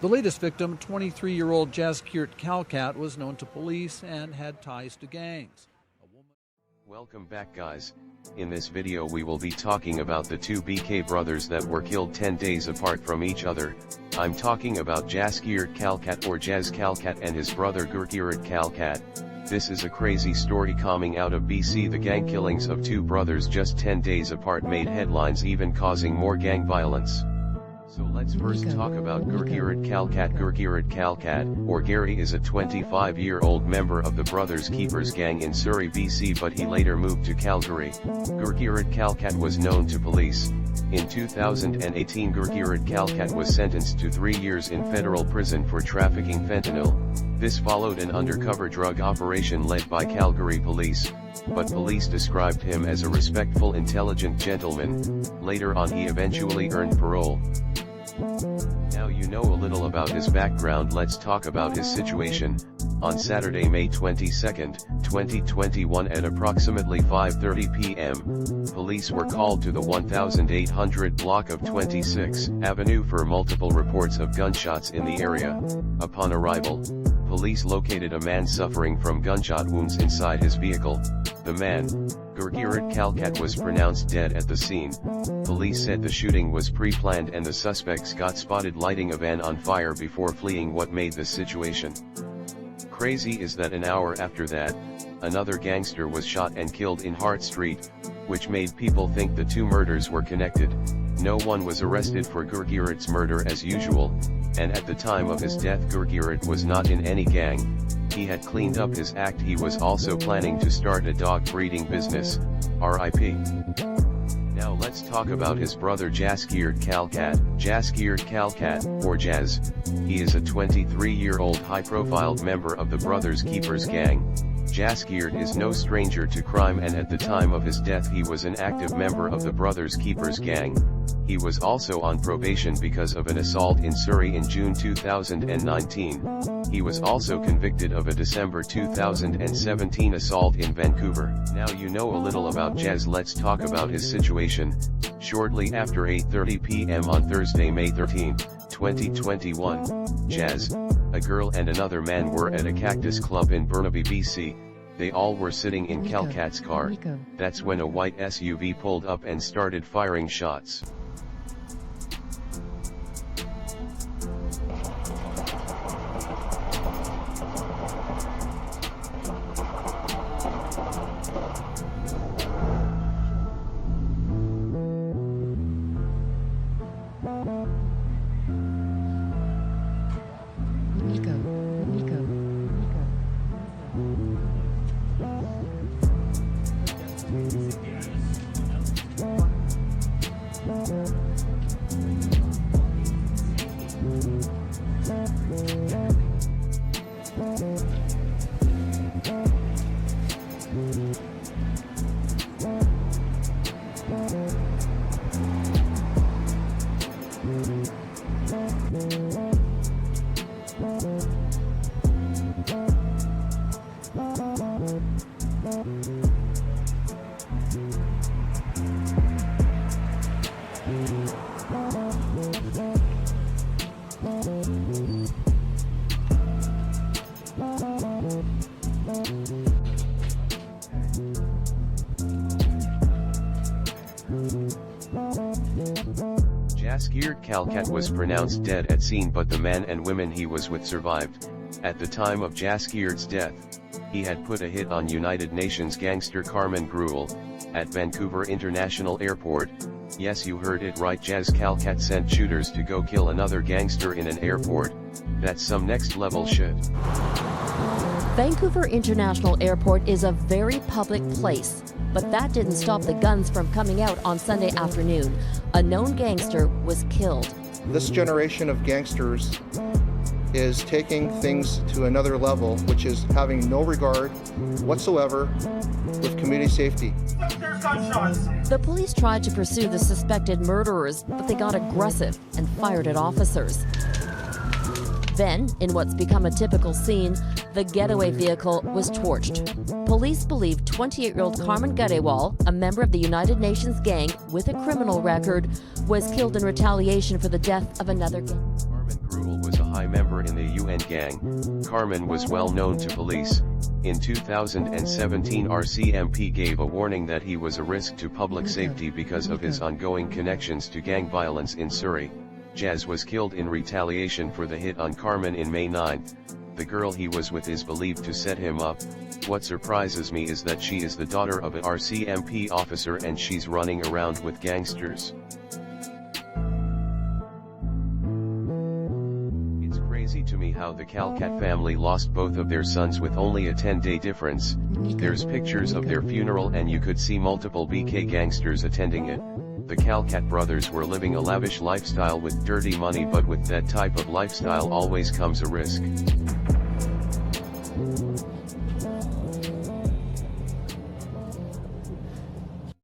The latest victim, 23-year-old Jasgear Khalkat, was known to police and had ties to gangs. Welcome back, guys. In this video we will be talking about the two BK brothers that were killed 10 days apart from each other. I'm talking about Jasgear Khalkat or Jas Khalkat and his brother Gurkirat Khalkat. This is a crazy story coming out of BC. The gang killings of two brothers just 10 days apart made headlines, even causing more gang violence. So let's first talk about Gurkirat Khalkat. Gurkirat Khalkat, or Gary, is a 25-year-old member of the Brothers Keepers gang in Surrey, BC, but he later moved to Calgary. Gurkirat Khalkat was known to police. In 2018, Gurkirat Khalkat was sentenced to 3 years in federal prison for trafficking fentanyl. This followed an undercover drug operation led by Calgary police, but police described him as a respectful, intelligent gentleman. Later on he eventually earned parole. Now you know a little about his background. Let's talk about his situation. On Saturday, May 22, 2021 at approximately 5:30 p.m., police were called to the 1800 block of 26th Avenue for multiple reports of gunshots in the area. Upon arrival, police located a man suffering from gunshot wounds inside his vehicle. The man, Gurkirat Khalkat, was pronounced dead at the scene. Police said the shooting was pre-planned and the suspects got spotted lighting a van on fire before fleeing. What made this situation crazy is that an hour after that, another gangster was shot and killed in Hart Street, which made people think the two murders were connected. No one was arrested for Gurkirat's murder as usual, and at the time of his death Gurkirat was not in any gang. He had cleaned up his act. He was also planning to start a dog breeding business. R.I.P. Now let's talk about his brother Jasgear Khalkat. Jasgear Khalkat, or Jas. He is a 23-year-old high-profile member of the Brothers Keepers gang. Jasgear is no stranger to crime, and at the time of his death he was an active member of the Brothers Keepers gang. He was also on probation because of an assault in Surrey in June 2019. He was also convicted of a December 2017 assault in Vancouver. Now you know a little about Jas. Let's talk about his situation. Shortly after 8:30 p.m. on Thursday, May 13, 2021, Jas, a girl and another man were at a Cactus Club in Burnaby, BC. They all were sitting in Khalkat's car. That's when a white SUV pulled up and started firing shots. Jasgear Khalkat was pronounced dead at scene, but the man and women he was with survived. At the time of Jasgear's death, he had put a hit on United Nations gangster Carmen Gruel, at Vancouver International Airport. Yes, you heard it right, Jas Khalkat sent shooters to go kill another gangster in an airport. That's some next level shit. Vancouver International Airport is a very public place, but that didn't stop the guns from coming out on Sunday afternoon. A known gangster was killed. This generation of gangsters is taking things to another level, which is having no regard whatsoever with community safety. The police tried to pursue the suspected murderers, but they got aggressive and fired at officers. Then, in what's become a typical scene, the getaway vehicle was torched. Police believe 28-year-old Carmen Garewal, a member of the United Nations gang with a criminal record, was killed in retaliation for the death of another gang. Carmen Gruel was a member in the UN gang, Carmen was well known to police. In 2017 RCMP gave a warning that he was a risk to public safety because of his ongoing connections to gang violence in Surrey. Jazz was killed in retaliation for the hit on Carmen in May 9. The girl he was with is believed to set him up. What surprises me is that she is the daughter of an RCMP officer and she's running around with gangsters. It's crazy to me how the Khalkat family lost both of their sons with only a 10-day difference. There's pictures of their funeral and you could see multiple BK gangsters attending it. The Kalkat brothers were living a lavish lifestyle with dirty money, but with that type of lifestyle always comes a risk.